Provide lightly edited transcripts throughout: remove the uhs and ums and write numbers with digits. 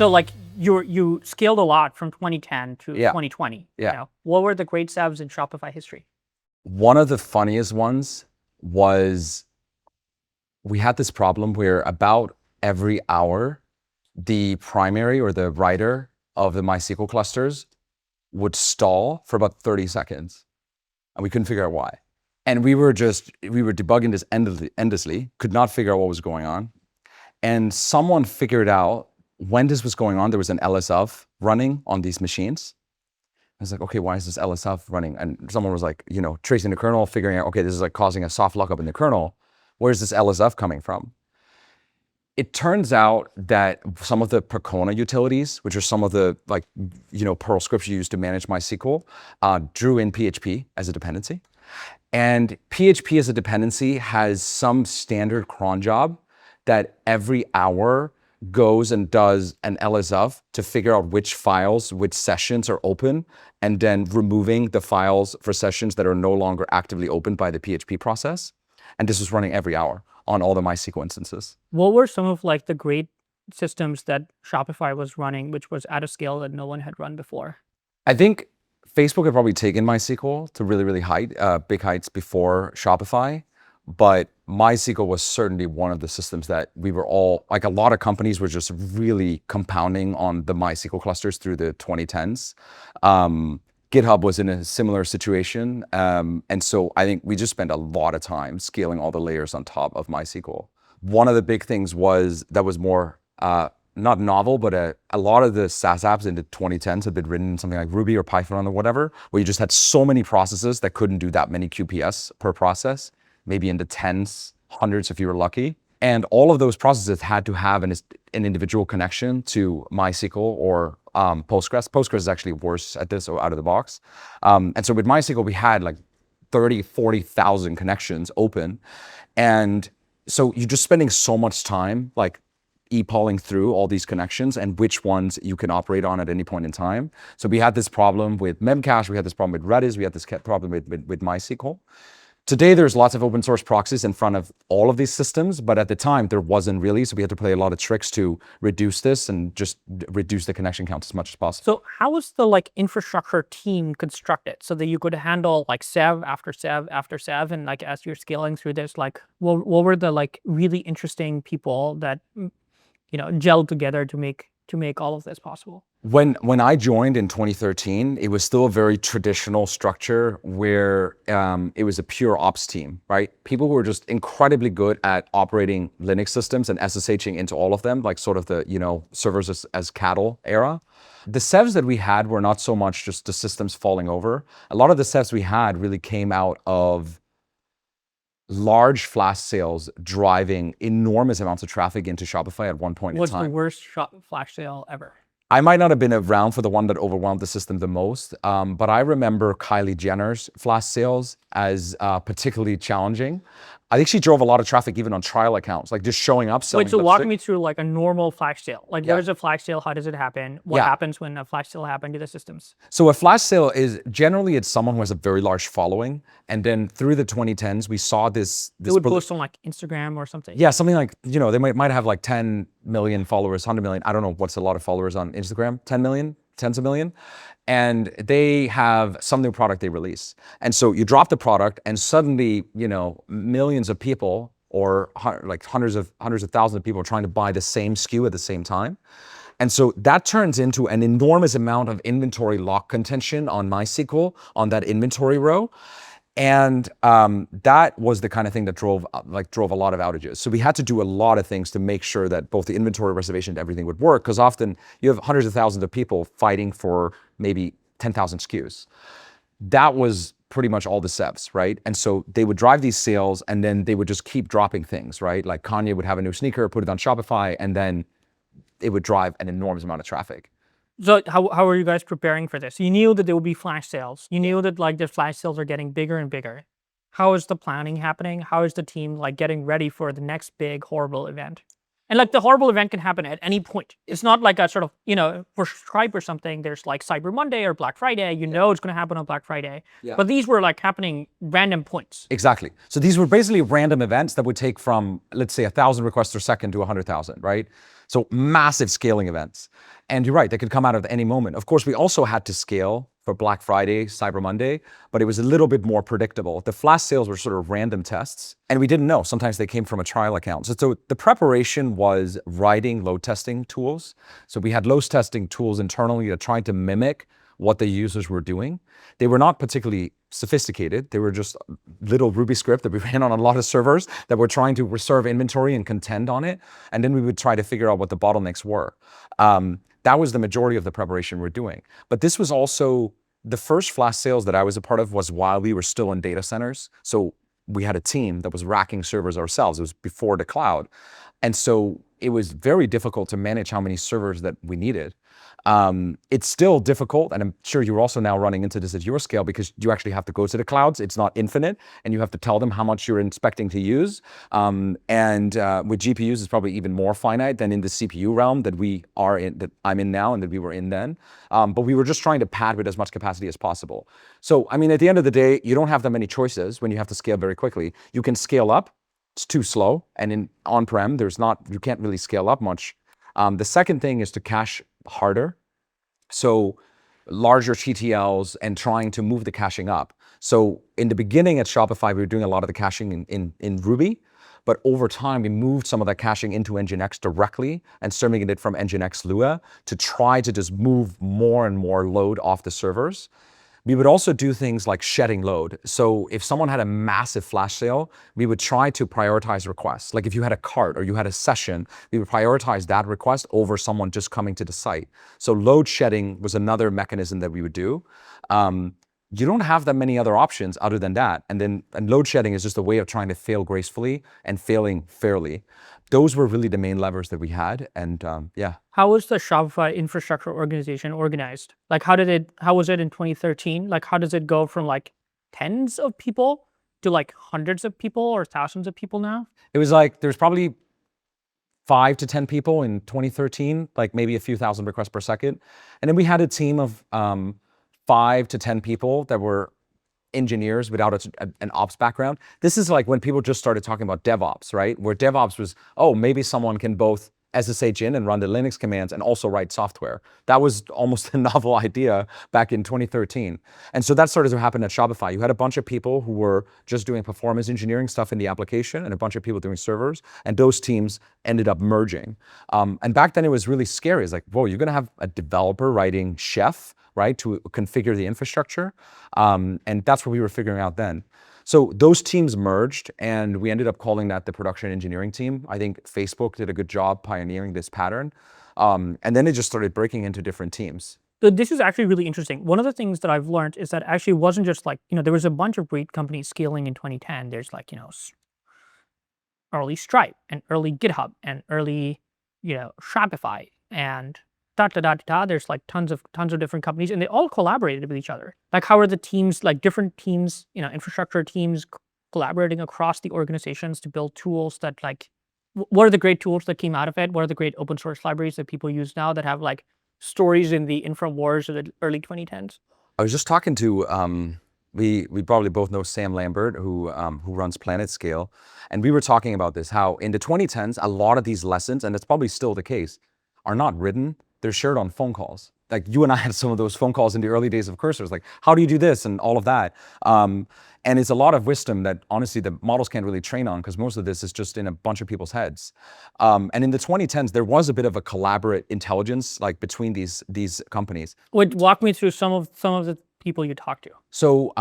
So like you scaled a lot from 2010 to 2020. Yeah. You know? What were the great sevs in Shopify history? One of the funniest ones was we had this problem where about every hour, the primary or the writer of the MySQL clusters would stall for about 30 seconds. And we couldn't figure out why. And we were debugging this endlessly, could not figure out what was going on. And someone figured out when this was going on, there was an LSF running on these machines. I was like, okay, why is this LSF running? And someone was like, tracing the kernel, figuring out, okay, this is like causing a soft lockup in the kernel. Where's this LSF coming from? It turns out that some of the Percona utilities, which are some of the Perl scripts you use to manage MySQL, drew in PHP as a dependency. And PHP as a dependency has some standard cron job that every hour goes and does an LSF to figure out which files, which sessions are open, and then removing the files for sessions that are no longer actively opened by the PHP process. And this was running every hour on all the MySQL instances. What were some of like the great systems that Shopify was running, which was at a scale that no one had run before? I think Facebook had probably taken MySQL to really, really big heights before Shopify. But MySQL was certainly one of the systems that we were all, like a lot of companies were just really compounding on the MySQL clusters through the 2010s. GitHub was in a similar situation. And so I think we just spent a lot of time scaling all the layers on top of MySQL. One of the big things that was more, not novel, but a lot of the SaaS apps in the 2010s had been written in something like Ruby or Python or whatever, where you just had so many processes that couldn't do that many QPS per process, maybe in the tens, hundreds if you were lucky. And all of those processes had to have an individual connection to MySQL or Postgres. Postgres is actually worse at this out of the box. And so with MySQL, we had like 30, 40,000 connections open. And so you're just spending so much time like e-polling through all these connections and which ones you can operate on at any point in time. So we had this problem with Memcache, we had this problem with Redis, we had this problem with MySQL. Today, there's lots of open source proxies in front of all of these systems, but at the time there wasn't really. So we had to play a lot of tricks to reduce this and just reduce the connection count as much as possible. So how was the like infrastructure team constructed so that you could handle like sev after sev after sev, and like as you're scaling through this, like what were the like really interesting people that gelled together to make all of this possible? When I joined in 2013, it was still a very traditional structure where it was a pure ops team, right? People who were just incredibly good at operating Linux systems and SSHing into all of them, like sort of the servers as cattle era. The sevs that we had were not so much just the systems falling over. A lot of the sevs we had really came out of large flash sales driving enormous amounts of traffic into Shopify at one point in time. What's the worst flash sale ever? I might not have been around for the one that overwhelmed the system the most, but I remember Kylie Jenner's flash sales as particularly challenging. I think she drove a lot of traffic even on trial accounts, like just showing up, selling. Wait, so walk me through like a normal flash sale. Like Yeah. what is a flash sale? How does it happen? What happens when a flash sale happens to the systems? So a flash sale is generally it's someone who has a very large following. And then through the 2010s, we saw this. It would post on like Instagram or something. Yeah, something like, they might have like 10 million followers, 100 million. I don't know what's a lot of followers on Instagram, 10 million, tens of million. And they have some new product they release. And so you drop the product and suddenly, millions of people or like hundreds of thousands of people are trying to buy the same SKU at the same time. And so that turns into an enormous amount of inventory lock contention on MySQL on that inventory row. And that was the kind of thing that drove a lot of outages. So we had to do a lot of things to make sure that both the inventory reservation and everything would work, because often you have hundreds of thousands of people fighting for maybe 10,000 SKUs. That was pretty much all the sevs, right? And so they would drive these sales and then they would just keep dropping things, right? Like Kanye would have a new sneaker, put it on Shopify, and then it would drive an enormous amount of traffic. So how are you guys preparing for this? You knew that there would be flash sales. You knew that like the flash sales are getting bigger and bigger. How is the planning happening? How is the team like getting ready for the next big horrible event? And like the horrible event can happen at any point. It's not like a sort of, for Stripe or something, there's like Cyber Monday or Black Friday. It's going to happen on Black Friday. Yeah. But these were like happening random points. Exactly. So these were basically random events that would take from, let's say, 1,000 requests per second to 100,000, right? So massive scaling events. And you're right, they could come out at any moment. Of course, we also had to scale for Black Friday, Cyber Monday, but it was a little bit more predictable. The flash sales were sort of random tests, and we didn't know. Sometimes they came from a trial account. So the preparation was writing load testing tools. So we had load testing tools internally that tried to mimic what the users were doing. They were not particularly sophisticated. They were just little Ruby script that we ran on a lot of servers that were trying to reserve inventory and contend on it. And then we would try to figure out what the bottlenecks were. That was the majority of the preparation we're doing. But this was also the first flash sales that I was a part of was while we were still in data centers. So we had a team that was racking servers ourselves. It was before the cloud. And so it was very difficult to manage how many servers that we needed. It's still difficult, and I'm sure you're also now running into this at your scale because you actually have to go to the clouds. It's not infinite, and you have to tell them how much you're expecting to use. With GPUs, it's probably even more finite than in the CPU realm that I'm in now and that we were in then. But we were just trying to pad with as much capacity as possible. So, I mean, at the end of the day, you don't have that many choices when you have to scale very quickly. You can scale up. It's too slow, and in on-prem, you can't really scale up much. The second thing is to cache harder. So larger TTLs and trying to move the caching up. So in the beginning at Shopify, we were doing a lot of the caching in Ruby, but over time we moved some of that caching into Nginx directly and serving it from Nginx Lua to try to just move more and more load off the servers. We would also do things like shedding load. So if someone had a massive flash sale, we would try to prioritize requests. Like if you had a cart or you had a session, we would prioritize that request over someone just coming to the site. So load shedding was another mechanism that we would do. You don't have that many other options other than that. And load shedding is just a way of trying to fail gracefully and failing fairly. Those were really the main levers that we had. And yeah. How was the Shopify infrastructure organization organized? Like how was it in 2013? Like how does it go from like tens of people to like hundreds of people or thousands of people now? It was like, there's probably 5 to 10 people in 2013, like maybe a few thousand requests per second. And then we had a team of 5 to 10 people that were engineers without an ops background. This is like when people just started talking about DevOps, right? Where DevOps was, oh, maybe someone can both SSH in and run the Linux commands and also write software. That was almost a novel idea back in 2013. And so that started to happen at Shopify. You had a bunch of people who were just doing performance engineering stuff in the application and a bunch of people doing servers, and those teams ended up merging. And back then it was really scary. It's like, whoa, you're gonna have a developer writing Chef, right, to configure the infrastructure. And that's what we were figuring out then. So those teams merged, and we ended up calling that the production engineering team. I think Facebook did a good job pioneering this pattern. And then it just started breaking into different teams. So this is actually really interesting. One of the things that I've learned is that actually wasn't just like, there was a bunch of great companies scaling in 2010. There's like, early Stripe and early GitHub and early, Shopify and there's like tons of different companies, and they all collaborated with each other. Like how are the teams, like different teams, infrastructure teams collaborating across the organizations to build tools that like, what are the great tools that came out of it? What are the great open source libraries that people use now that have like stories in the infra wars of the early 2010s? I was just talking to, we probably both know Sam Lambert, who runs PlanetScale. And we were talking about this, how in the 2010s, a lot of these lessons, and it's probably still the case, are not written. They're shared on phone calls. Like you and I had some of those phone calls in the early days of Cursors, like, how do you do this and all of that? And it's a lot of wisdom that honestly the models can't really train on, because most of this is just in a bunch of people's heads. And in the 2010s, there was a bit of a collaborate intelligence like between these companies. Walk me through some of the people you talked to. So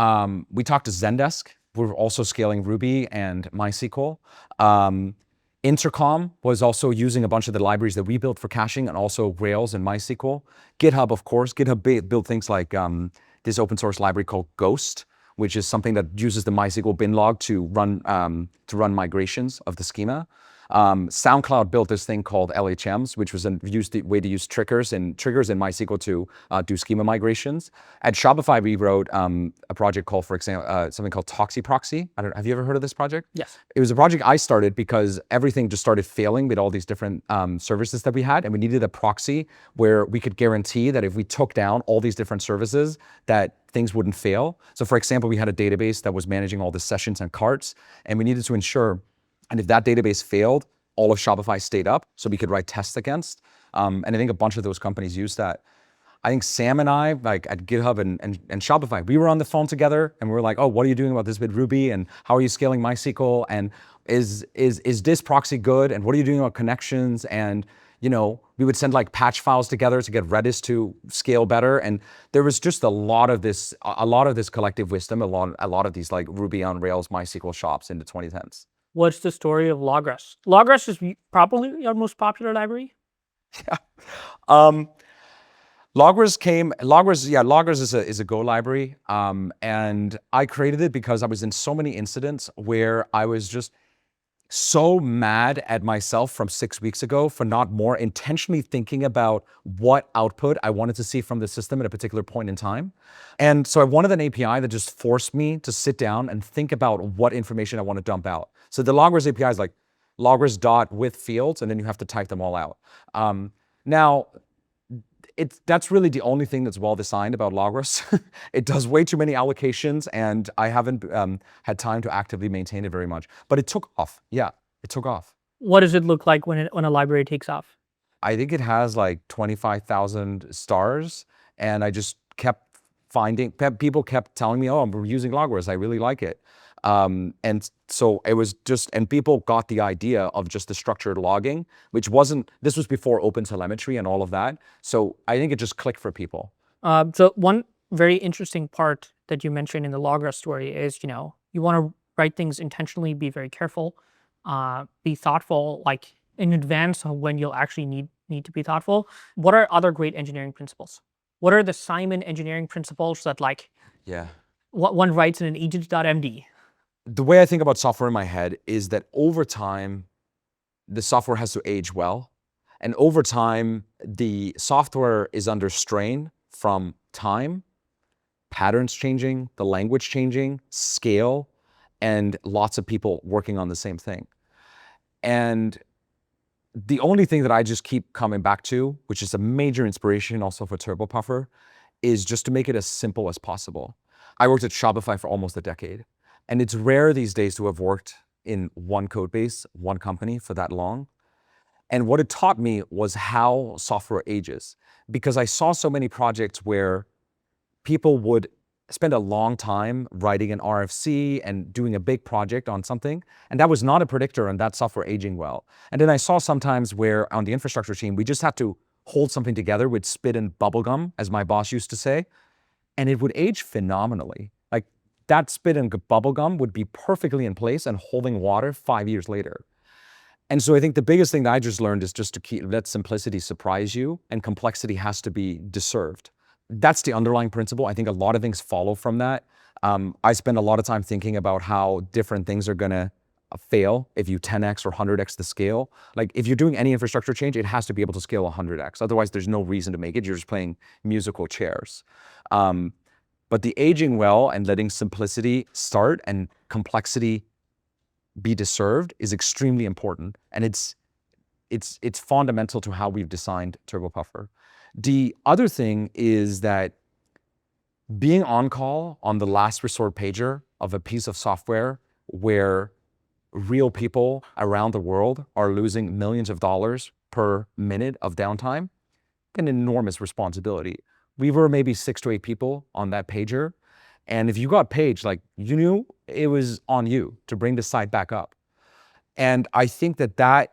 we talked to Zendesk. We're also scaling Ruby and MySQL. Intercom was also using a bunch of the libraries that we built for caching, and also Rails and MySQL. GitHub, of course. GitHub built things like this open source library called Ghost, which is something that uses the MySQL bin log to run migrations of the schema. SoundCloud built this thing called LHMs, which was a way to use triggers in MySQL to do schema migrations. At Shopify, we wrote a project called, for example, something called ToxyProxy. Have you ever heard of this project? Yes. It was a project I started because everything just started failing with all these different services that we had, and we needed a proxy where we could guarantee that if we took down all these different services, that things wouldn't fail. So for example, we had a database that was managing all the sessions and carts, and we needed to ensure, and if that database failed, all of Shopify stayed up so we could write tests against. And I think a bunch of those companies use that. I think Sam and I, like at GitHub and Shopify, we were on the phone together and we were like, oh, what are you doing about this with Ruby? And how are you scaling MySQL? And is this proxy good? And what are you doing about connections? And we would send like patch files together to get Redis to scale better. And there was just a lot of this collective wisdom, a lot of these like Ruby on Rails MySQL shops in the 2010s. What's the story of Logrus? Logrus is probably your most popular library. Yeah. Logrus is a Go library. And I created it because I was in so many incidents where I was just so mad at myself from 6 weeks ago for not more intentionally thinking about what output I wanted to see from the system at a particular point in time. And so I wanted an API that just forced me to sit down and think about what information I want to dump out. So the Logrus API is like Logrus dot with fields, and then you have to type them all out. Now, that's really the only thing that's well designed about Logrus. It does way too many allocations, and I haven't had time to actively maintain it very much. But it took off. Yeah, it took off. What does it look like when a library takes off? I think it has like 25,000 stars, and I just kept finding, people kept telling me, oh, I'm using Logrus, I really like it. And so it was just, and people got the idea of just the structured logging, this was before open telemetry and all of that. So I think it just clicked for people. So one very interesting part that you mentioned in the Logrus story is, you want to write things intentionally, be very careful, be thoughtful, like in advance of when you'll actually need to be thoughtful. What are other great engineering principles? What are the Simon engineering principles that what one writes in an agent.md? The way I think about software in my head is that over time, the software has to age well. And over time, the software is under strain from time, patterns changing, the language changing, scale, and lots of people working on the same thing. And the only thing that I just keep coming back to, which is a major inspiration also for turbopuffer, is just to make it as simple as possible. I worked at Shopify for almost a decade. And it's rare these days to have worked in one code base, one company for that long. And what it taught me was how software ages, because I saw so many projects where people would spend a long time writing an RFC and doing a big project on something, and that was not a predictor on that software aging well. And then I saw sometimes where on the infrastructure team, we just had to hold something together with spit and bubblegum, as my boss used to say, and it would age phenomenally. Like that spit and bubblegum would be perfectly in place and holding water 5 years later. And so I think the biggest thing that I just learned is just to let simplicity surprise you, and complexity has to be deserved. That's the underlying principle. I think a lot of things follow from that. I spend a lot of time thinking about how different things are gonna fail if you 10x or 100x the scale. Like if you're doing any infrastructure change, it has to be able to scale 100x. Otherwise, there's no reason to make it. You're just playing musical chairs. But the aging well and letting simplicity start and complexity be deserved is extremely important. And it's fundamental to how we've designed turbopuffer. The other thing is that being on call on the last resort pager of a piece of software where real people around the world are losing millions of dollars per minute of downtime, an enormous responsibility. We were maybe 6 to 8 people on that pager. And if you got paged, like you knew it was on you to bring the site back up. And I think that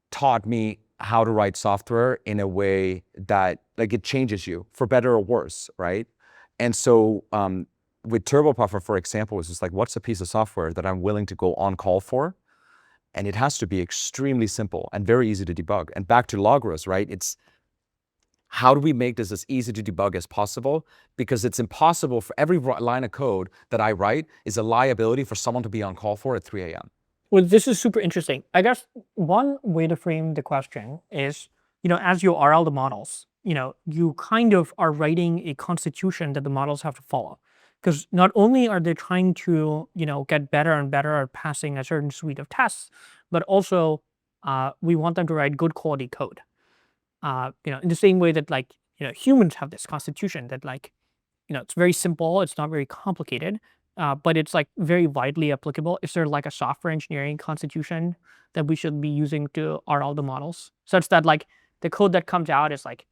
taught me how to write software in a way that like it changes you for better or worse, right? And so with turbopuffer, for example, it's just like, what's a piece of software that I'm willing to go on call for? And it has to be extremely simple and very easy to debug. And back to Logrus, right? It's how do we make this as easy to debug as possible? Because it's impossible for every line of code that I write is a liability for someone to be on call for at 3 a.m. Well, this is super interesting. I guess one way to frame the question is, as you RL the models, you kind of are writing a constitution that the models have to follow. Because not only are they trying to, get better and better at passing a certain suite of tests, but also we want them to write good quality code. In the same way that humans have this constitution that it's very simple, it's not very complicated. but it's like very widely applicable. Is there like a software engineering constitution that we should be using to RL the models, such that like the code that comes out is like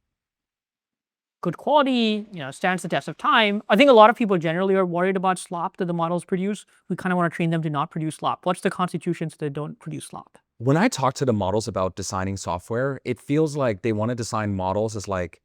good quality, stands the test of time? I think a lot of people generally are worried about slop that the models produce. We kind of want to train them to not produce slop. What's the constitution so they don't produce slop? When I talk to the models about designing software, it feels like they want to design models as like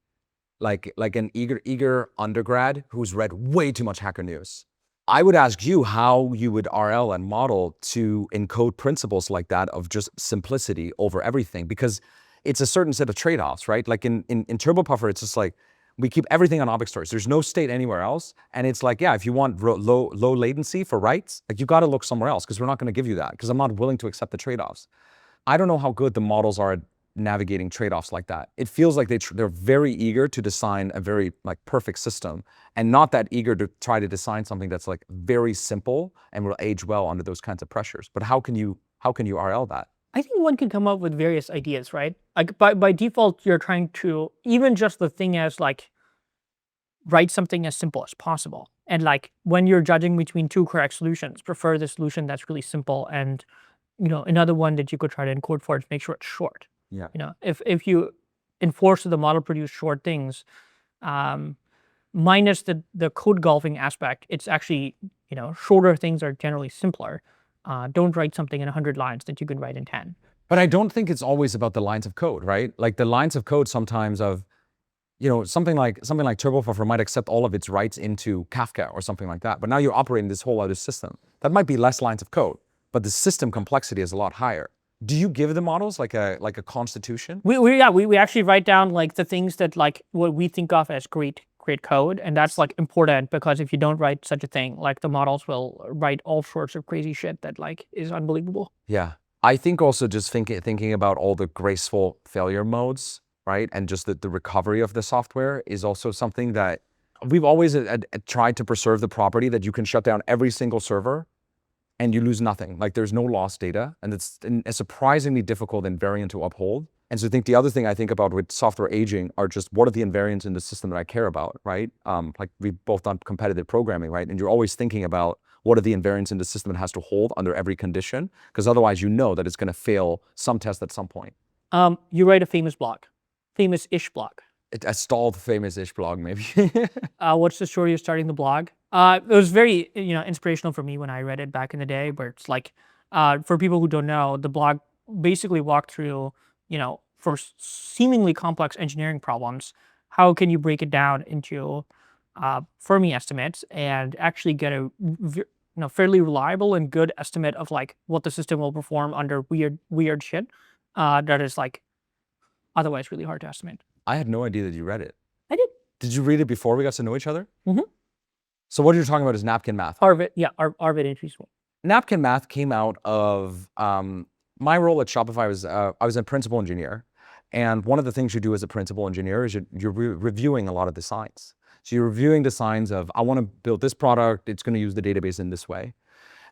an eager undergrad who's read way too much Hacker News. I would ask you how you would RL and model to encode principles like that of just simplicity over everything, because it's a certain set of trade-offs, right? Like in turbopuffer, it's just like we keep everything on object stores. There's no state anywhere else, and it's like, yeah, if you want low latency for writes, like you got to look somewhere else because we're not going to give you that because I'm not willing to accept the trade-offs. I don't know how good the models are at navigating trade-offs like that. It feels like they're very eager to design a very like perfect system and not that eager to try to design something that's like very simple and will age well under those kinds of pressures. But how can you RL that? I think one can come up with various ideas, right? Like by default, you're trying to, even just the thing as like, write something as simple as possible. And like when you're judging between two correct solutions, prefer the solution that's really simple. And another one that you could try to encode for is make sure it's short. Yeah. If you enforce the model produce short things, minus the code golfing aspect, it's actually, shorter things are generally simpler. Don't write something in 100 lines that you can write in 10. But I don't think it's always about the lines of code, right? Like the lines of code sometimes of, something like turbopuffer might accept all of its writes into Kafka or something like that. But now you're operating this whole other system. That might be less lines of code, but the system complexity is a lot higher. Do you give the models like a constitution? We actually write down like the things that like what we think of as great code, and that's like important because if you don't write such a thing, like the models will write all sorts of crazy shit that like is unbelievable. Yeah, I think also just thinking about all the graceful failure modes, right, and just the recovery of the software is also something that we've always tried to preserve the property that you can shut down every single server and you lose nothing. Like there's no lost data, and it's surprisingly difficult invariant to uphold. And so I think the other thing I think about with software aging are just what are the invariants in the system that I care about, right? Like we've both done competitive programming, right? And you're always thinking about what are the invariants in the system it has to hold under every condition, because otherwise you know that it's going to fail some test at some point. You write a famous-ish blog. A stalled famous-ish blog, maybe. What's the story of starting the blog? It was very, inspirational for me when I read it back in the day, where it's like, for people who don't know, the blog basically walked through, for seemingly complex engineering problems, how can you break it down into Fermi estimates and actually get a fairly reliable and good estimate of like what the system will perform under weird shit that is like otherwise really hard to estimate. I had no idea that you read it. I did. Did you read it before we got to know each other? Mm-hmm. So what you're talking about is Napkin Math. Arvid entry school. Napkin Math came out of my role at Shopify was I was a principal engineer. And one of the things you do as a principal engineer is you're reviewing a lot of the signs. So you're reviewing the signs of, I want to build this product, it's going to use the database in this way.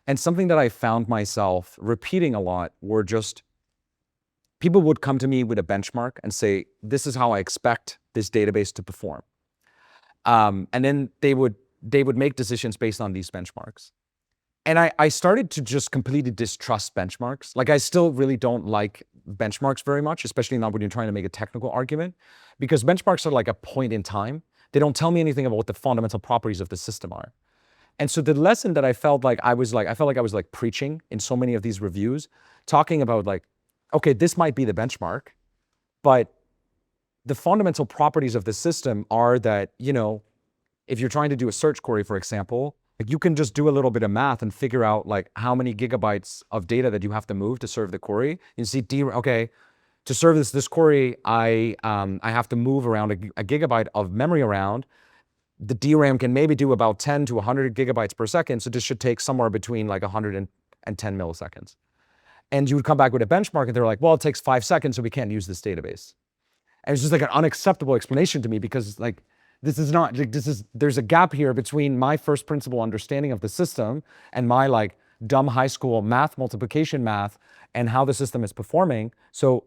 And something that I found myself repeating a lot were just, people would come to me with a benchmark and say, this is how I expect this database to perform. And then they would make decisions based on these benchmarks. And I started to just completely distrust benchmarks. Like I still really don't like benchmarks very much, especially not when you're trying to make a technical argument, because benchmarks are like a point in time. They don't tell me anything about what the fundamental properties of the system are. And so the lesson that I felt like I was preaching in so many of these reviews, talking about like, okay, this might be the benchmark, but the fundamental properties of the system are that, if you're trying to do a search query, for example, like you can just do a little bit of math and figure out like how many gigabytes of data that you have to move to serve the query. You see, okay, to serve this query, I have to move around a gigabyte of memory around. The DRAM can maybe do about 10 to 100 gigabytes per second, so this should take somewhere between like 100 and 10 milliseconds. And you would come back with a benchmark, and they're like, well, it takes 5 seconds, so we can't use this database. And it's just like an unacceptable explanation to me, because like, there's a gap here between my first principle understanding of the system and my like dumb high school math, multiplication math, and how the system is performing. So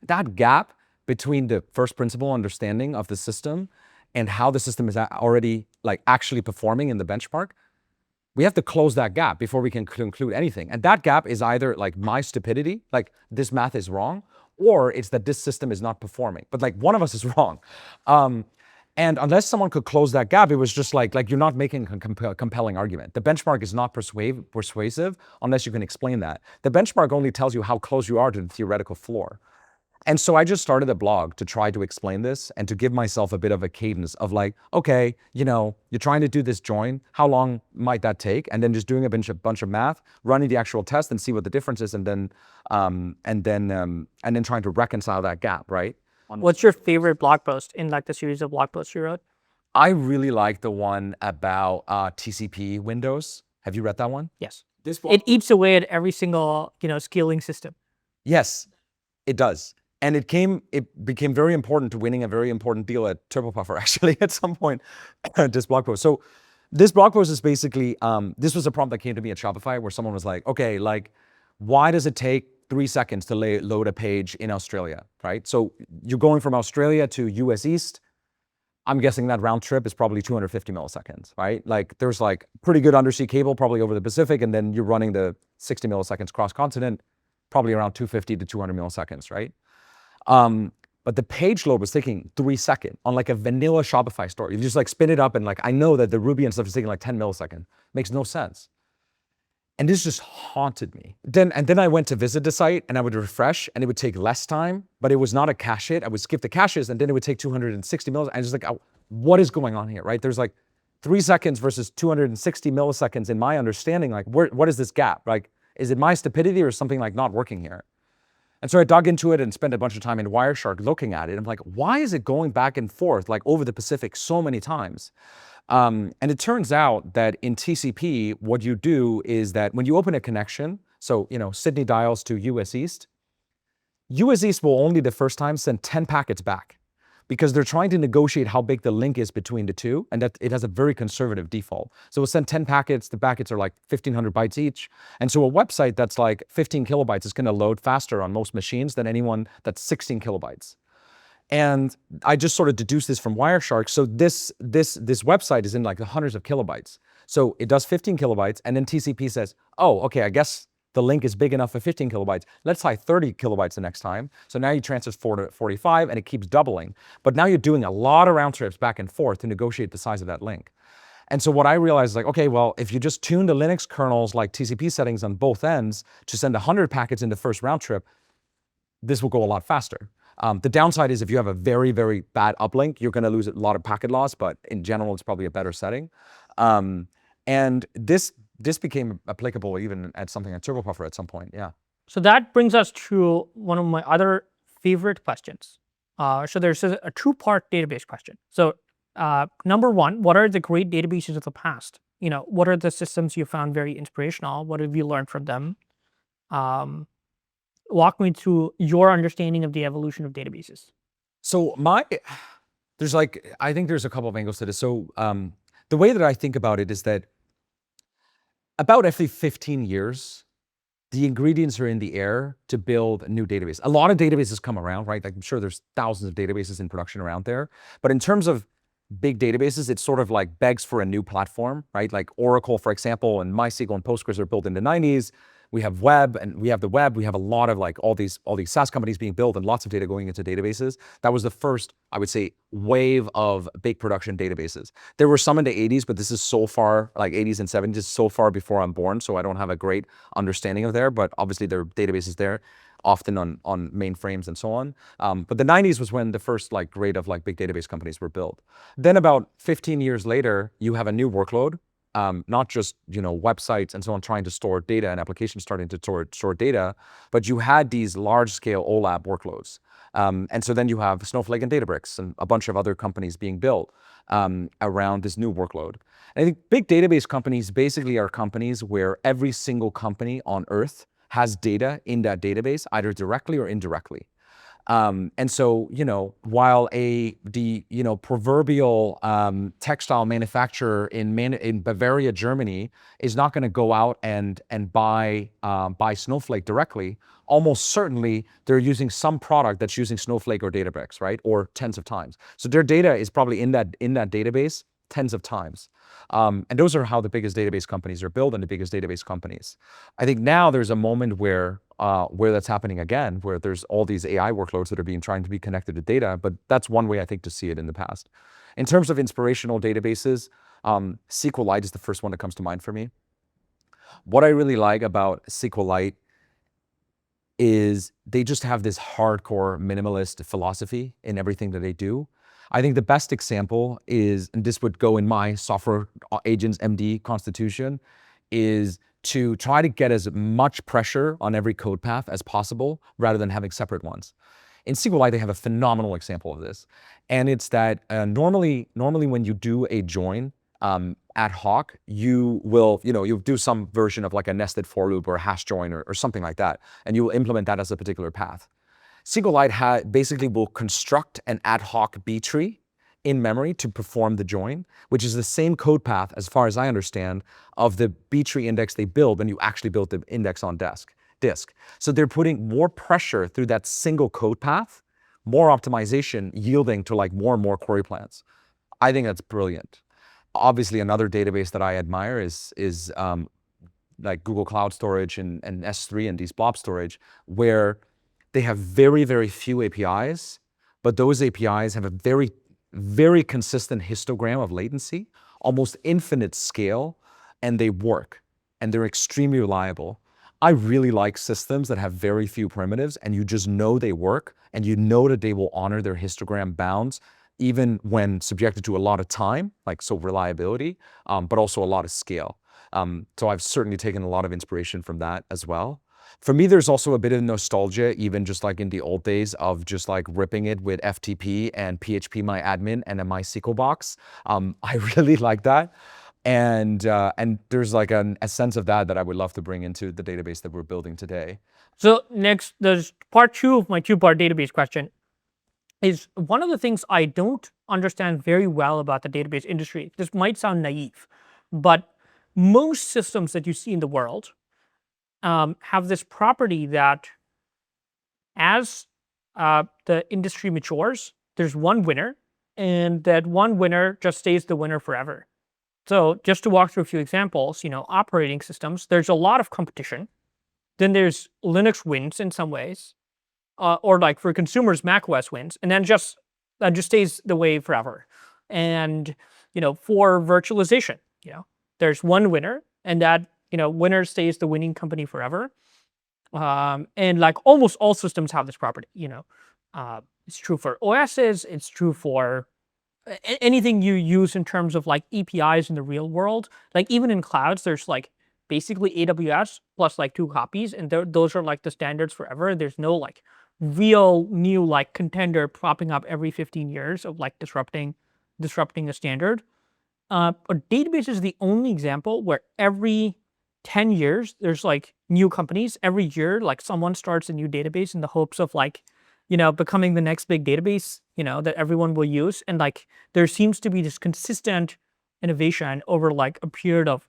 that gap between the first principle understanding of the system and how the system is already like actually performing in the benchmark, We have to close that gap before we can conclude anything. And that gap is either like my stupidity, like this math is wrong, or it's that this system is not performing. But like one of us is wrong. And unless someone could close that gap, it was just like you're not making a compelling argument. The benchmark is not persuasive unless you can explain that. The benchmark only tells you how close you are to the theoretical floor. And so I just started a blog to try to explain this and to give myself a bit of a cadence of like, okay, you're trying to do this join. How long might that take? And then just doing a bunch of math, running the actual test and see what the difference is, and then trying to reconcile that gap, right? What's your favorite blog post in like the series of blog posts you wrote? I really like the one about TCP windows. Have you read that one? Yes. It eats away at every single scaling system. Yes, it does. And it became very important to winning a very important deal at turbopuffer, actually, at some point, this blog post. So this blog post is basically, this was a prompt that came to me at Shopify where someone was like, okay, like, why does it take 3 seconds to load a page in Australia, right? So you're going from Australia to US East. I'm guessing that round trip is probably 250 milliseconds, right? Like there's like pretty good undersea cable probably over the Pacific, and then you're running the 60 milliseconds cross-continent, probably around 250 to 200 milliseconds, right? But the page load was taking 3 seconds on like a vanilla Shopify store. You just like spin it up and like, I know that the Ruby and stuff is taking like 10 milliseconds. Makes no sense. And this just haunted me. Then I went to visit the site and I would refresh and it would take less time, but it was not a cache hit. I would skip the caches and then it would take 260 milliseconds. And just like, what is going on here, right? There's like 3 seconds versus 260 milliseconds in my understanding. Like, what is this gap? Like, is it my stupidity or something like not working here? And so I dug into it and spent a bunch of time in Wireshark looking at it. I'm like, why is it going back and forth like over the Pacific so many times? And it turns out that in TCP, what you do is that when you open a connection, so Sydney dials to US East will only the first time send 10 packets back, because they're trying to negotiate how big the link is between the two, and that it has a very conservative default. So we'll send 10 packets, the packets are like 1,500 bytes each. And so a website that's like 15 kilobytes is gonna load faster on most machines than anyone that's 16 kilobytes. And I just sort of deduced this from Wireshark. So this website is in like the hundreds of kilobytes. So it does 15 kilobytes, and then TCP says, oh, okay, I guess the link is big enough for 15 kilobytes. Let's try 30 kilobytes the next time. So now you transfer 4 to 45 and it keeps doubling. But now you're doing a lot of round trips back and forth to negotiate the size of that link. And so what I realized is like, okay, well, if you just tune the Linux kernels like TCP settings on both ends to send 100 packets in the first round trip, this will go a lot faster. The downside is if you have a very, very bad uplink, you're going to lose a lot of packet loss, but in general, it's probably a better setting. And this became applicable even at something like turbopuffer at some point, yeah. So that brings us to one of my other favorite questions. So there's a two-part database question. So number one, what are the great databases of the past? What are the systems you found very inspirational? What have you learned from them? Walk me through your understanding of the evolution of databases. So I think there's a couple of angles to this. So the way that I think about it is that about every 15 years, the ingredients are in the air to build a new database. A lot of databases come around, right? Like I'm sure there's thousands of databases in production around there. But in terms of big databases, it sort of like begs for a new platform, right? Like Oracle, for example, and MySQL and Postgres are built in the 90s. We have web and we have the web. We have a lot of like all these SaaS companies being built and lots of data going into databases. That was the first, I would say, wave of big production databases. There were some in the 80s, but this is so far, like 80s and 70s, so far before I'm born. So I don't have a great understanding of there, but obviously there are databases there, often on mainframes and so on. But the 90s was when the first like grade of like big database companies were built. Then about 15 years later, you have a new workload. Not just websites and so on trying to store data and applications starting to store data, but you had these large-scale OLAP workloads. And so then you have Snowflake and Databricks and a bunch of other companies being built around this new workload. And I think big database companies basically are companies where every single company on Earth has data in that database, either directly or indirectly. And so, while the proverbial textile manufacturer in Bavaria, Germany, is not going to go out and buy Snowflake directly, almost certainly they're using some product that's using Snowflake or Databricks, right, or tens of times. So their data is probably in that database tens of times. And those are how the biggest database companies are built and the biggest database companies. I think now there's a moment where that's happening again, where there's all these AI workloads that are trying to be connected to data, but that's one way I think to see it in the past. In terms of inspirational databases, SQLite is the first one that comes to mind for me. What I really like about SQLite is they just have this hardcore minimalist philosophy in everything that they do. I think the best example is, and this would go in my software agents MD constitution, is to try to get as much pressure on every code path as possible rather than having separate ones. In SQLite, they have a phenomenal example of this. And it's that normally when you do a join ad hoc, you'll do some version of like a nested for loop or a hash join or something like that. And you will implement that as a particular path. SQLite basically will construct an ad hoc B tree in memory to perform the join, which is the same code path, as far as I understand, of the B tree index they build when you actually build the index on disk. So they're putting more pressure through that single code path, more optimization, yielding to like more and more query plans. I think that's brilliant. Obviously, another database that I admire is like Google Cloud Storage and S3 and these blob storage, where they have very, very few APIs, but those APIs have a very, very consistent histogram of latency, almost infinite scale, and they work, and they're extremely reliable. I really like systems that have very few primitives, and you just know they work, and you know that they will honor their histogram bounds, even when subjected to a lot of time, so reliability, but also a lot of scale. So I've certainly taken a lot of inspiration from that as well. For me, there's also a bit of nostalgia, even just like in the old days of just like ripping it with FTP and PHPMyAdmin and a MySQL box. I really like that. And there's like a sense of that I would love to bring into the database that we're building today. So next, there's part two of my two-part database question. Is one of the things I don't understand very well about the database industry. This might sound naive, but most systems that you see in the world have this property that as the industry matures, there's one winner, and that one winner just stays the winner forever. So just to walk through a few examples, operating systems, there's a lot of competition. Then there's Linux wins in some ways, or like for consumers, macOS wins, and then that just stays the way forever. And for virtualization, there's one winner, and that winner stays the winning company forever. And like almost all systems have this property. It's true for OSs. It's true for anything you use in terms of like APIs in the real world. Like even in clouds, there's like basically AWS plus like 2 copies, and those are like the standards forever. There's no like real new like contender popping up every 15 years of like disrupting a standard. A database is the only example where every 10 years there's like new companies. Every year, like someone starts a new database in the hopes of like becoming the next big database that everyone will use. And like there seems to be this consistent innovation over like a period of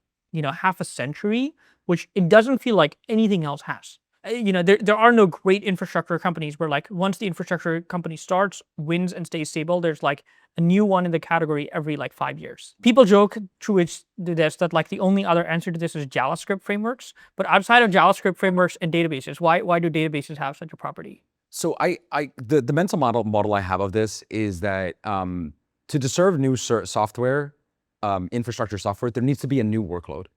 half a century, which it doesn't feel like anything else has. There are no great infrastructure companies where like once the infrastructure company starts, wins and stays stable, there's like a new one in the category every like 5 years. People joke through this that like the only other answer to this is JavaScript frameworks. But outside of JavaScript frameworks and databases, why do databases have such a property? So the mental model I have of this is that to serve new software, infrastructure software, there needs to be a new workload.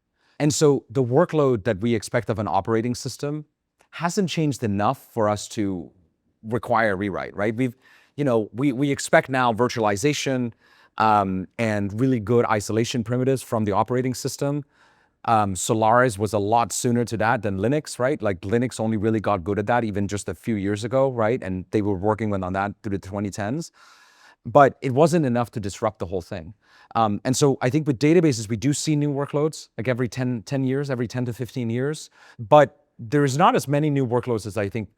And so the workload that we expect of an operating system hasn't changed enough for us to require a rewrite, right? We expect now virtualization and really good isolation primitives from the operating system. Solaris was a lot sooner to that than Linux, right? Like Linux only really got good at that even just a few years ago, right? And they were working on that through the 2010s. But it wasn't enough to disrupt the whole thing. And so I think with databases, we do see new workloads, like every 10 years, every 10 to 15 years. But there's not as many new workloads as I think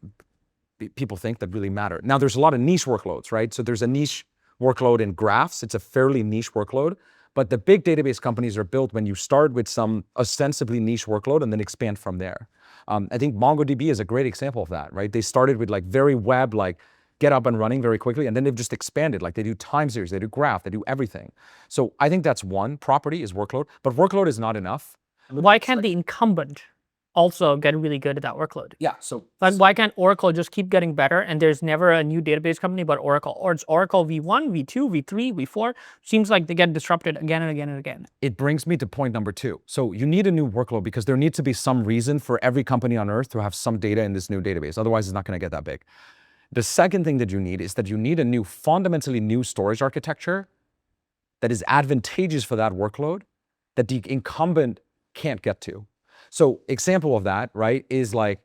people think that really matter. Now, there's a lot of niche workloads, right? So there's a niche workload in graphs. It's a fairly niche workload. But the big database companies are built when you start with some ostensibly niche workload and then expand from there. I think MongoDB is a great example of that, right? They started with like very web, like get up and running very quickly, and then they've just expanded. Like they do time series, they do graph, they do everything. So I think that's one. Property is workload, but workload is not enough. Why can't the incumbent also get really good at that workload? Yeah, so Like, why can't Oracle just keep getting better and there's never a new database company but Oracle? Or it's Oracle V1, V2, V3, V4. Seems like they get disrupted again and again and again. it brings me to point number 2. So you need a new workload because there needs to be some reason for every company on earth to have some data in this new database. Otherwise, it's not going to get that big. The second thing that you need is that you need a new, fundamentally new storage architecture that is advantageous for that workload that the incumbent can't get to. So example of that, right, is like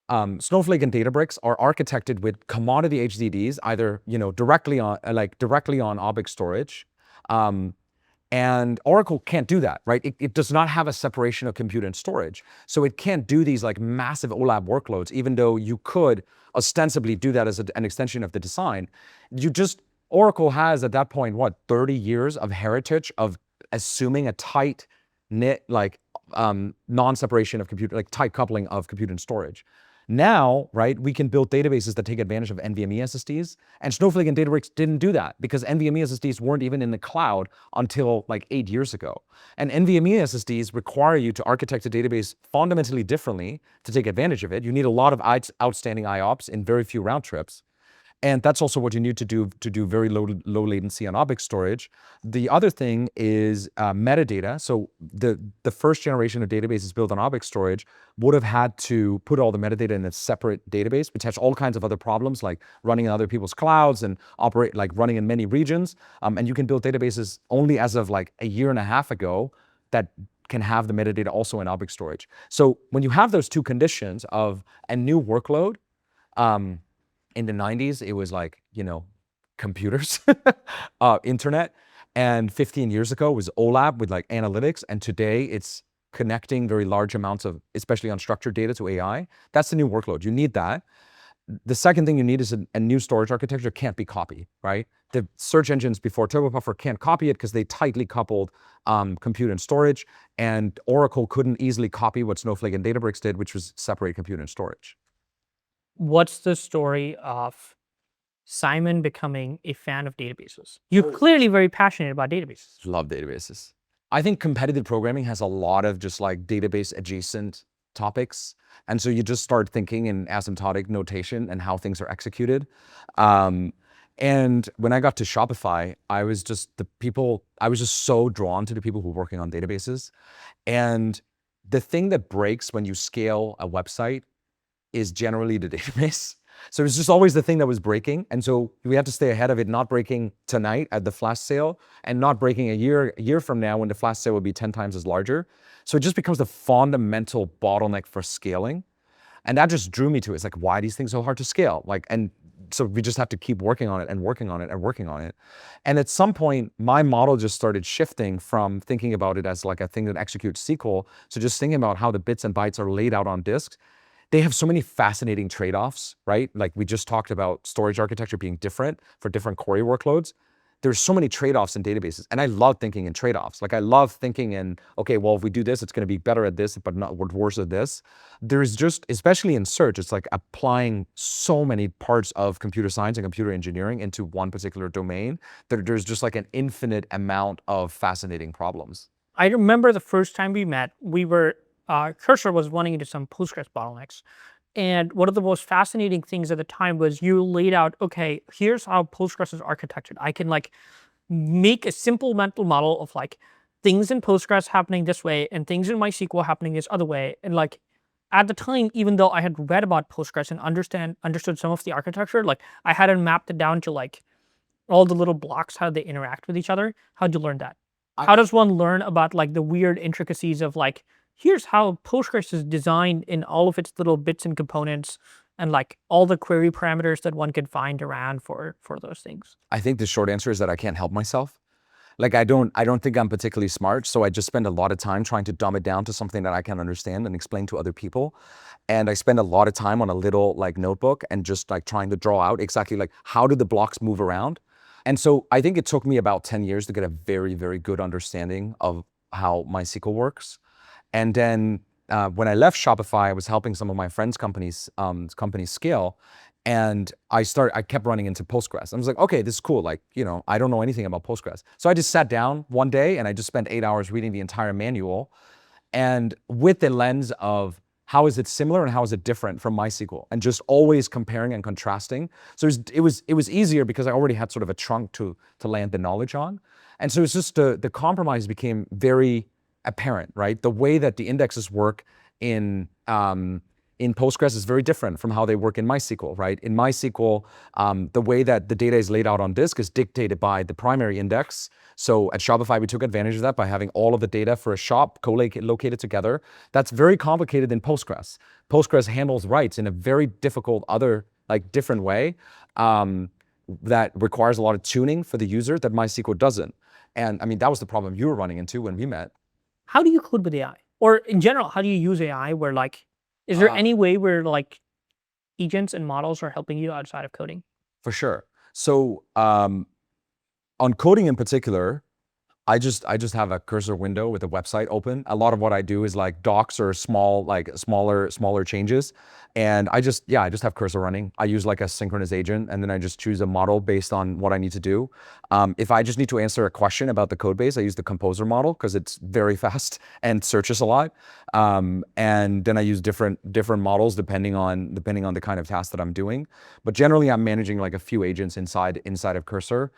Snowflake and Databricks are architected with commodity HDDs, either directly on object storage, and Oracle can't do that, right? It does not have a separation of compute and storage, so it can't do these like massive OLAP workloads, even though you could ostensibly do that as an extension of the design. Oracle has at that point 30 years of heritage of assuming a tight knit non-separation of compute, like tight coupling of compute and storage. Now, right, we can build databases that take advantage of NVMe SSDs, and Snowflake and Databricks didn't do that because NVMe SSDs weren't even in the cloud until like 8 years ago. And NVMe SSDs require you to architect a database fundamentally differently to take advantage of it. You need a lot of outstanding IOPS in very few round trips. And that's also what you need to do very low latency on object storage. The other thing is metadata. So the first generation of databases built on object storage would have had to put all the metadata in a separate database, which has all kinds of other problems like running in other people's clouds and running in many regions. And you can build databases only as of like a year and a half ago that can have the metadata also in object storage. So when you have those two conditions of a new workload, in the 90s, it was like, computers, internet. And 15 years ago was OLAP with like analytics. And today it's connecting very large amounts of, especially unstructured data to AI. That's the new workload. You need that. The second thing you need is a new storage architecture can't be copied, right? The search engines before turbopuffer can't copy it because they tightly coupled compute and storage. And Oracle couldn't easily copy what Snowflake and Databricks did, which was separate compute and storage. What's the story of Simon becoming a fan of databases? You're clearly very passionate about databases. Love databases. I think competitive programming has a lot of just like database adjacent topics. And so you just start thinking in asymptotic notation and how things are executed. And when I got to Shopify, I was just so drawn to the people who were working on databases. And the thing that breaks when you scale a website is generally the database. So it's just always the thing that was breaking. And so we have to stay ahead of it, not breaking tonight at the flash sale and not breaking a year from now when the flash sale will be 10 times as larger. So it just becomes the fundamental bottleneck for scaling. And that just drew me to it. It's like, why are these things so hard to scale? And so we just have to keep working on it and working on it and working on it. And at some point, my model just started shifting from thinking about it as like a thing that executes SQL to just thinking about how the bits and bytes are laid out on disks. They have so many fascinating trade-offs, right? Like we just talked about storage architecture being different for different query workloads. There's so many trade-offs in databases. And I love thinking in trade-offs. Like I love thinking in, okay, well, if we do this, it's going to be better at this, but not worse at this. There's just, especially in search, it's like applying so many parts of computer science and computer engineering into one particular domain that there's just like an infinite amount of fascinating problems. I remember the first time we met, Cursor was running into some Postgres bottlenecks. And one of the most fascinating things at the time was you laid out, okay, here's how Postgres is architected. I can like make a simple mental model of like things in Postgres happening this way and things in MySQL happening this other way. And like at the time, even though I had read about Postgres and understood some of the architecture, like I hadn't mapped it down to like all the little blocks, how they interact with each other. How'd you learn that? How does one learn about like the weird intricacies of like, here's how Postgres is designed in all of its little bits and components and like all the query parameters that one can find around for those things? I think the short answer is that I can't help myself. Like I don't think I'm particularly smart, so I just spend a lot of time trying to dumb it down to something that I can understand and explain to other people. And I spend a lot of time on a little like notebook and just like trying to draw out exactly like how do the blocks move around. And so I think it took me about 10 years to get a very, very good understanding of how MySQL works. And then when I left Shopify, I was helping some of my friends' companies scale. And I kept running into Postgres. I was like, okay, this is cool. Like, I don't know anything about Postgres. So I just sat down one day and I just spent 8 hours reading the entire manual, and with the lens of how is it similar and how is it different from MySQL, and just always comparing and contrasting. So it was easier because I already had sort of a trunk to land the knowledge on. And so it's just the compromise became very apparent, right? The way that the indexes work in Postgres is very different from how they work in MySQL, right? In MySQL, the way that the data is laid out on disk is dictated by the primary index. So at Shopify, we took advantage of that by having all of the data for a shop co-located together. That's very complicated in Postgres. Postgres handles writes in a very difficult different way that requires a lot of tuning for the user that MySQL doesn't. And I mean, that was the problem you were running into when we met. How do you code with AI? Or in general, how do you use AI where is there any way where agents and models are helping you outside of coding? For sure. So on coding in particular, I just have a cursor window with a website open. A lot of what I do is like docs or smaller changes. And I just have cursor running. I use like a synchronous agent, and then I just choose a model based on what I need to do. If I just need to answer a question about the code base, I use the composer model because it's very fast and searches a lot. And then I use different models depending on the kind of task that I'm doing. But generally I'm managing like a few agents inside of Cursor.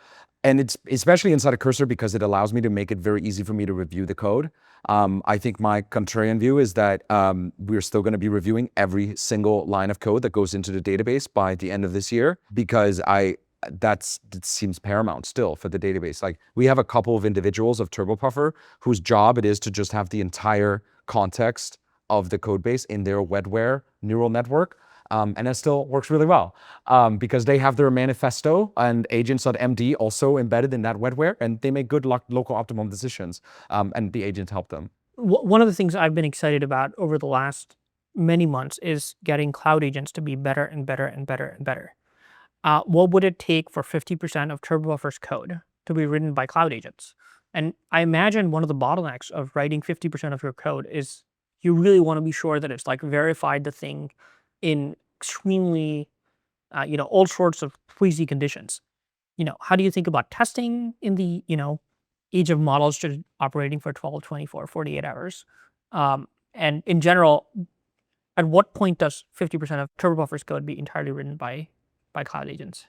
And it's especially inside of Cursor because it allows me to make it very easy for me to review the code. I think my contrarian view is that we're still going to be reviewing every single line of code that goes into the database by the end of this year, because it seems paramount still for the database. Like, we have a couple of individuals of turbopuffer whose job it is to just have the entire context of the code base in their Wedware neural network. And that still works really well because they have their manifesto and agents.md also embedded in that Wedware, and they make good local optimum decisions, and the agents help them. One of the things I've been excited about over the last many months is getting cloud agents to be better and better and better and better. What would it take for 50% of turbopuffer's code to be written by cloud agents? And I imagine one of the bottlenecks of writing 50% of your code is you really want to be sure that it's verified the thing in extremely, all sorts of crazy conditions. How do you think about testing in the, age of models just operating for 12, 24, 48 hours? And in general, at what point does 50% of turbopuffer's code be entirely written by cloud agents?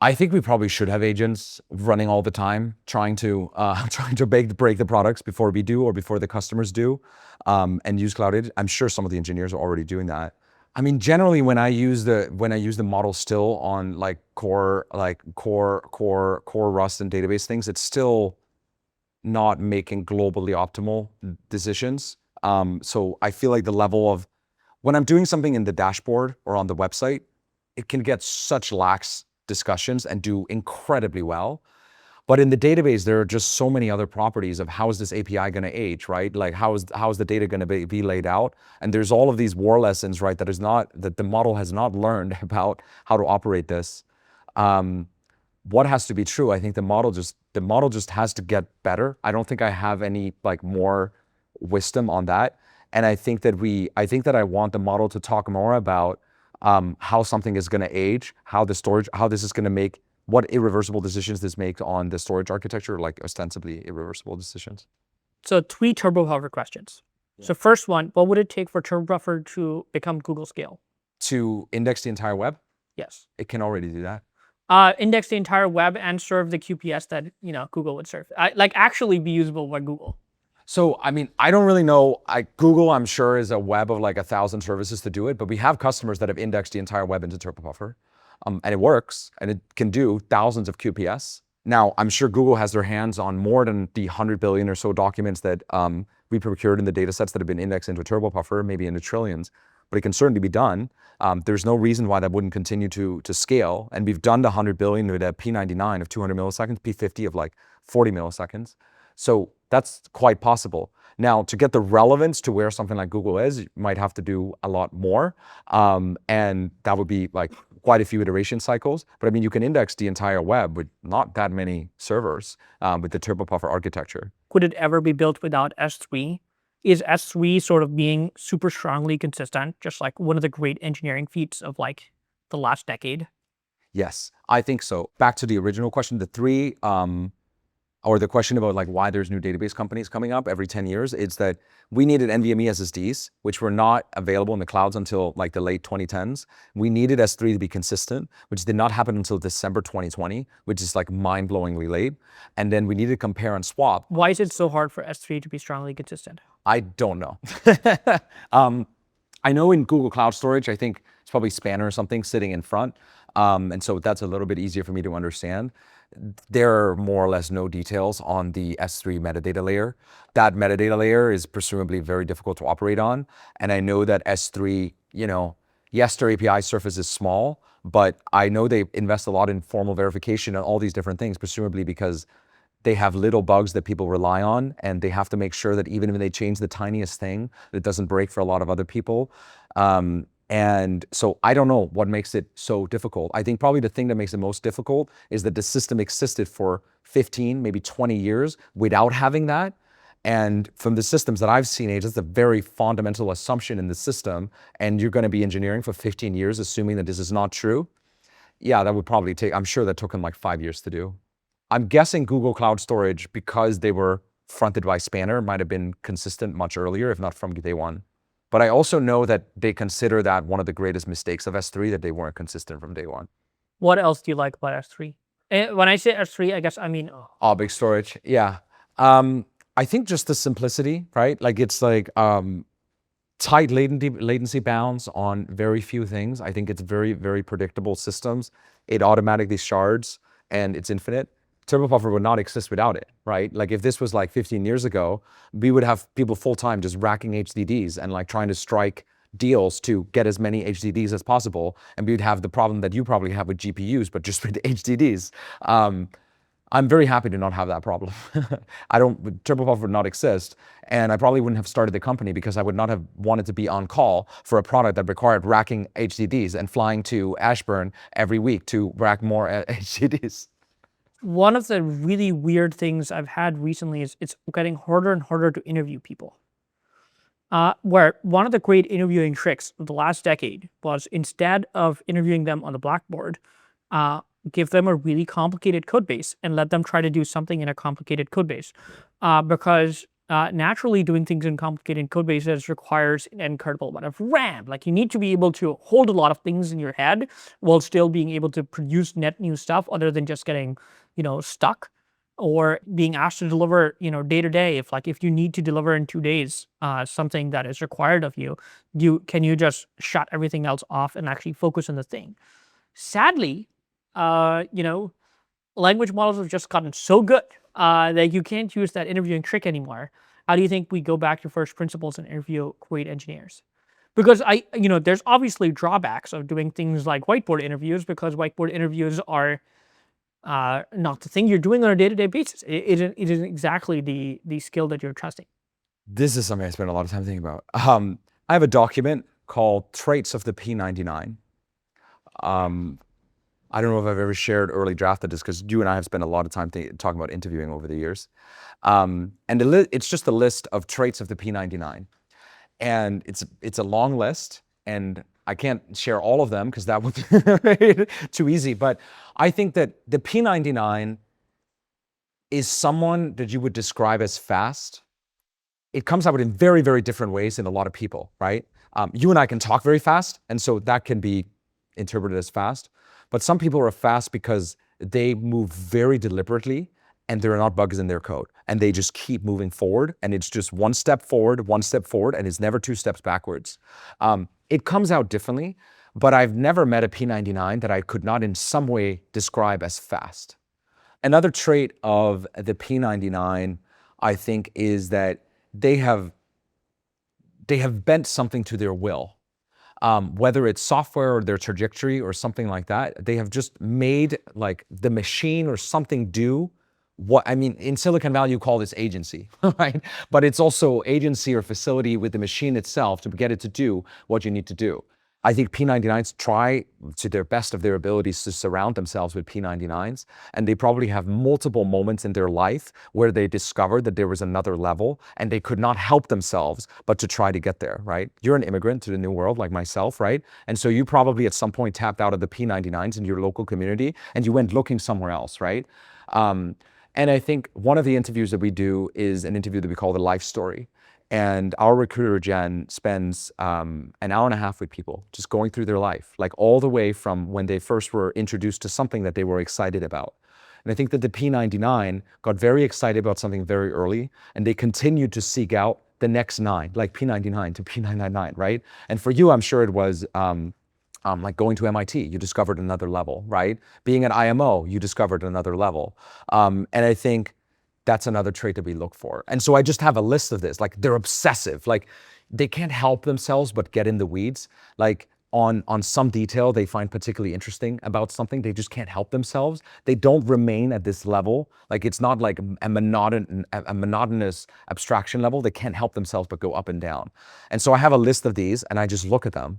I think we probably should have agents running all the time, trying to break the products before we do or before the customers do, and use cloud agents. I'm sure some of the engineers are already doing that. I mean, generally, when I use the model still on core Rust and database things, it's still not making globally optimal decisions. So I feel like the level of when I'm doing something in the dashboard or on the website, it can get such lax discussions and do incredibly well. But in the database, there are just so many other properties of how is this API going to age, right? Like how is the data going to be laid out? And there's all of these war lessons, right? That the model has not learned about how to operate this. What has to be true? I think the model just has to get better. I don't think I have any more wisdom on that. And I think that I want the model to talk more about how something is going to age, how this is going to make, what irreversible decisions this makes on the storage architecture, like ostensibly irreversible decisions. So 3 turbopuffer questions. Yeah. So first one, what would it take for turbopuffer to become Google scale? To index the entire web? Yes. It can already do that. Index the entire web and serve the QPS that Google would serve. Actually be usable by Google. So, I mean, I don't really know. Google, I'm sure, is a web of 1,000 services to do it, but we have customers that have indexed the entire web into turbopuffer. And it works, and it can do thousands of QPS. Now, I'm sure Google has their hands on more than the 100 billion or so documents that we procured in the data sets that have been indexed into turbopuffer, maybe into trillions, but it can certainly be done. There's no reason why that wouldn't continue to scale. And we've done the 100 billion with a P99 of 200 milliseconds, P50 of 40 milliseconds. So that's quite possible. Now, to get the relevance to where something like Google is, you might have to do a lot more. And that would be quite a few iteration cycles. But I mean, you can index the entire web with not that many servers with the turbopuffer architecture. Could it ever be built without S3? Is S3 sort of being super strongly consistent, just like one of the great engineering feats of the last decade? Yes, I think so. Back to the original question, the three, or the question about like why there's new database companies coming up every 10 years, it's that we needed NVMe SSDs, which were not available in the clouds until like the late 2010s. We needed S3 to be consistent, which did not happen until December 2020, which is like mind-blowingly late. And then we needed to compare and swap. Why is it so hard for S3 to be strongly consistent? I don't know. I know in Google Cloud Storage, I think it's probably Spanner or something sitting in front. And so that's a little bit easier for me to understand. There are more or less no details on the S3 metadata layer. That metadata layer is presumably very difficult to operate on. And I know that S3, yes, their API surface is small, but I know they invest a lot in formal verification and all these different things, presumably because they have little bugs that people rely on, and they have to make sure that even if they change the tiniest thing, it doesn't break for a lot of other people. And so I don't know what makes it so difficult. I think probably the thing that makes it most difficult is that the system existed for 15, maybe 20 years without having that. And from the systems that I've seen, it's a very fundamental assumption in the system, and you're going to be engineering for 15 years assuming that this is not true. Yeah, that would probably take, I'm sure that took them like 5 years to do. I'm guessing Google Cloud Storage, because they were fronted by Spanner, might have been consistent much earlier, if not from day one. But I also know that they consider that one of the greatest mistakes of S3, that they weren't consistent from day one. What else do you like about S3? When I say S3, I guess I mean Big storage, yeah. I think just the simplicity, right? Like it's like tight latency bounds on very few things. I think it's very, very predictable systems. It automatically shards and it's infinite. Turbopuffer would not exist without it, right? Like if this was like 15 years ago, we would have people full-time just racking HDDs and like trying to strike deals to get as many HDDs as possible. And we'd have the problem that you probably have with GPUs, but just with HDDs. I'm very happy to not have that problem. Turbopuffer would not exist, and I probably wouldn't have started the company because I would not have wanted to be on call for a product that required racking HDDs and flying to Ashburn every week to rack more HDDs. One of the really weird things I've had recently is it's getting harder and harder to interview people. Where one of the great interviewing tricks of the last decade was, instead of interviewing them on the blackboard, give them a really complicated code base and let them try to do something in a complicated code base. Because naturally doing things in complicated code bases requires an incredible amount of RAM. Like you need to be able to hold a lot of things in your head while still being able to produce net new stuff, other than just getting, stuck or being asked to deliver, day to day. If you need to deliver in 2 days something that is required of you, can you just shut everything else off and actually focus on the thing? Sadly, language models have just gotten so good that you can't use that interviewing trick anymore. How do you think we go back to first principles and interview great engineers? Because there's obviously drawbacks of doing things like whiteboard interviews, because whiteboard interviews are not the thing you're doing on a day-to-day basis. It isn't exactly the skill that you're trusting. This is something I spent a lot of time thinking about. I have a document called Traits of the P99. I don't know if I've ever shared early draft of this, because you and I have spent a lot of time talking about interviewing over the years. And it's just a list of traits of the P99. And it's a long list, and I can't share all of them because that would be too easy. But I think that the P99 is someone that you would describe as fast. It comes out in very, very different ways in a lot of people, right? You and I can talk very fast, and so that can be interpreted as fast. But some people are fast because they move very deliberately and there are not bugs in their code, and they just keep moving forward, and it's just one step forward, and it's never 2 steps backwards. It comes out differently, but I've never met a P99 that I could not in some way describe as fast. Another trait of the P99, I think, is that they have bent something to their will. Whether it's software or their trajectory or something like that, they have just made like the machine or something do what, in Silicon Valley, you call this agency, right? But it's also agency or facility with the machine itself to get it to do what you need to do. I think P99s try to their best of their abilities to surround themselves with P99s, and they probably have multiple moments in their life where they discovered that there was another level and they could not help themselves but to try to get there, right? You're an immigrant to the new world like myself, right? And so you probably at some point tapped out of the P99s in your local community and you went looking somewhere else, right? And I think one of the interviews that we do is an interview that we call the life story. And our recruiter, Jen, spends an hour and a half with people, just going through their life, like all the way from when they first were introduced to something that they were excited about. And I think that the P99 got very excited about something very early, and they continued to seek out the next 9, like P99 to P999, right? And for you, I'm sure it was like going to MIT, you discovered another level, right? Being at IMO, you discovered another level. And I think that's another trait that we look for. And so I just have a list of this, like they're obsessive, like they can't help themselves but get in the weeds. Like on some detail they find particularly interesting about something, they just can't help themselves. They don't remain at this level. Like it's not like a monotonous abstraction level. They can't help themselves but go up and down. And so I have a list of these and I just look at them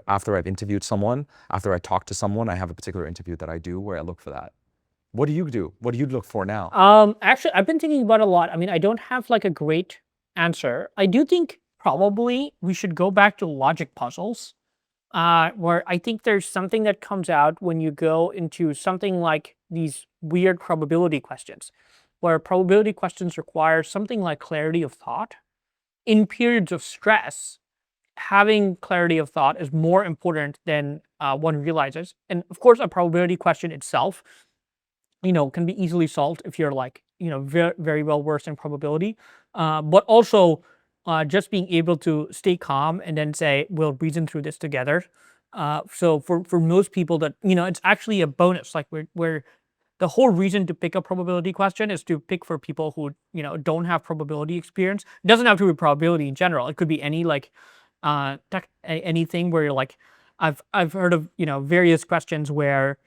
after I've interviewed someone, after I talk to someone, I have a particular interview that I do where I look for that. What do you do? What do you look for now? Actually, I've been thinking about it a lot. I mean, I don't have like a great answer. I do think probably we should go back to logic puzzles, where I think there's something that comes out when you go into something like these weird probability questions, where probability questions require something like clarity of thought. In periods of stress, having clarity of thought is more important than one realizes. And of course, a probability question itself, can be easily solved if you're like, very, very well versed in probability. But also, just being able to stay calm and then say, we'll reason through this together. So for most people that, it's actually a bonus, like where the whole reason to pick a probability question is to pick for people who, don't have probability experience. It doesn't have to be probability in general. It could be any like, anything where you're like, I've heard of, various questions where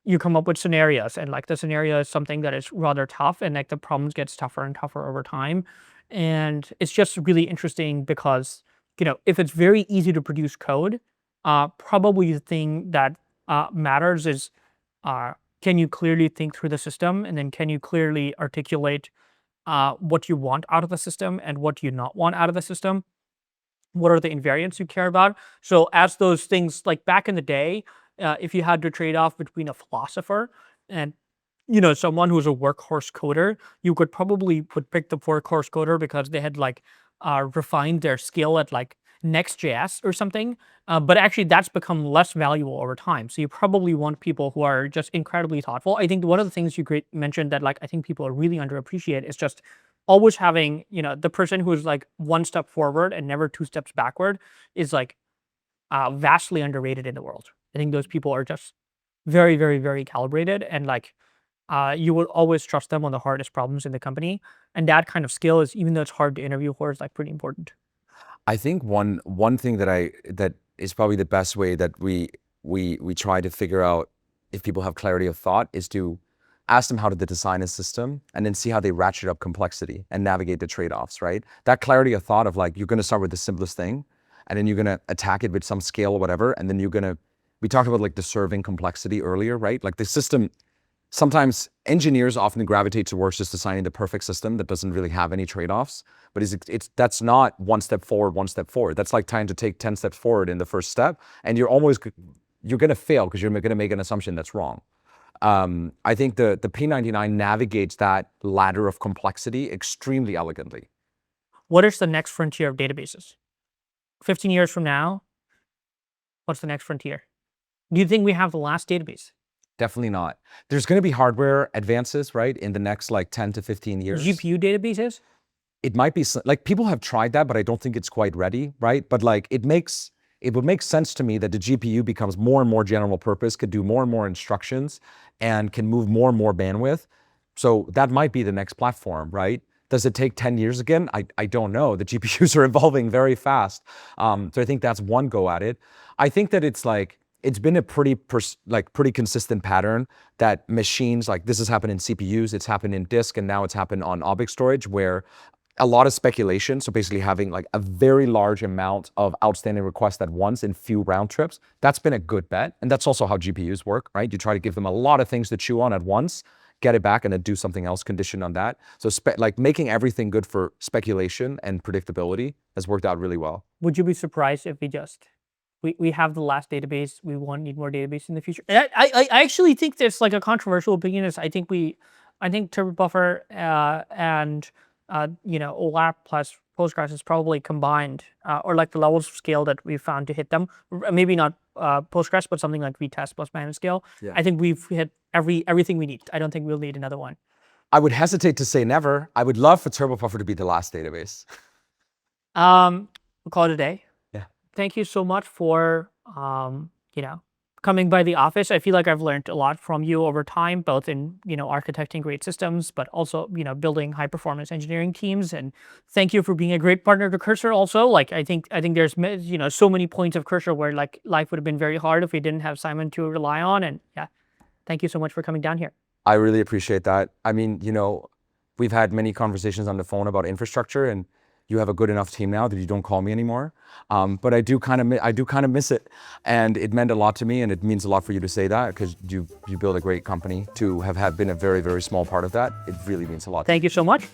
you come up with scenarios and like the scenario is something that is rather tough and like the problems gets tougher and tougher over time. And it's just really interesting because, if it's very easy to produce code, probably the thing that matters is, can you clearly think through the system, and then can you clearly articulate what you want out of the system and what you not want out of the system? What are the invariants you care about? So as those things, like back in the day, if you had to trade off between a philosopher and someone who's a workhorse coder, you would pick the workhorse coder because they had like refined their skill at like Next.js or something. But actually, that's become less valuable over time. So you probably want people who are just incredibly thoughtful. I think one of the things you mentioned that like I think people really underappreciate is just always having the person who is like one step forward and never 2 steps backward is like vastly underrated in the world. I think those people are just very, very, very calibrated, and like you would always trust them on the hardest problems in the company. And that kind of skill is, even though it's hard to interview for, is like pretty important. I think one thing that is probably the best way that we try to figure out if people have clarity of thought is to ask them how to design a system and then see how they ratchet up complexity and navigate the trade-offs, right? That clarity of thought of like, you're going to start with the simplest thing and then you're going to attack it with some scale or whatever. And then we talked about like the serving complexity earlier, right? Like the system, sometimes engineers often gravitate towards just designing the perfect system that doesn't really have any trade-offs, but that's not 1 step forward, 1 step forward. That's like trying to take 10 steps forward in the first step, and you're going to fail because you're going to make an assumption that's wrong. I think the P99 navigates that ladder of complexity extremely elegantly. What is the next frontier of databases? 15 years from now, what's the next frontier? Do you think we have the last database? Definitely not. There's going to be hardware advances, right, in the next like 10 to 15 years. GPU databases? It might be like people have tried that, but I don't think it's quite ready, right? But like it would make sense to me that the GPU becomes more and more general purpose, could do more and more instructions, and can move more and more bandwidth. So that might be the next platform, right? Does it take 10 years again? I don't know. The GPUs are evolving very fast. So I think that's one go at it. I think that it's been a pretty consistent pattern that machines, like this has happened in CPUs, it's happened in disk, and now it's happened on object storage, where a lot of speculation. So basically having like a very large amount of outstanding requests at once in few round trips, that's been a good bet. And that's also how GPUs work, right? You try to give them a lot of things to chew on at once, get it back, and then do something else conditioned on that. So like making everything good for speculation and predictability has worked out really well. Would you be surprised if we have the last database, we won't need more database in the future? And I actually think there's like a controversial opinion is I think turbopuffer and OLAP plus Postgres is probably combined, or like the levels of scale that we've found to hit them. Maybe not Postgres, but something like VTest plus managed scale. Yeah. I think we've hit everything we need. I don't think we'll need another one. I would hesitate to say never. I would love for turbopuffer to be the last database. We'll call it a day. Yeah. Thank you so much for coming by the office. I feel like I've learned a lot from you over time, both in architecting great systems, but also building high performance engineering teams. And thank you for being a great partner to Cursor. Also, like I think there's so many points of Cursor where like life would have been very hard if we didn't have Simon to rely on. And yeah, thank you so much for coming down here. I really appreciate that. I mean, we've had many conversations on the phone about infrastructure, and you have a good enough team now that you don't call me anymore. But I do kind of miss it, and it meant a lot to me, and it means a lot for you to say that because you build a great company. To have been a very, very small part of that, it really means a lot. Thank you so much.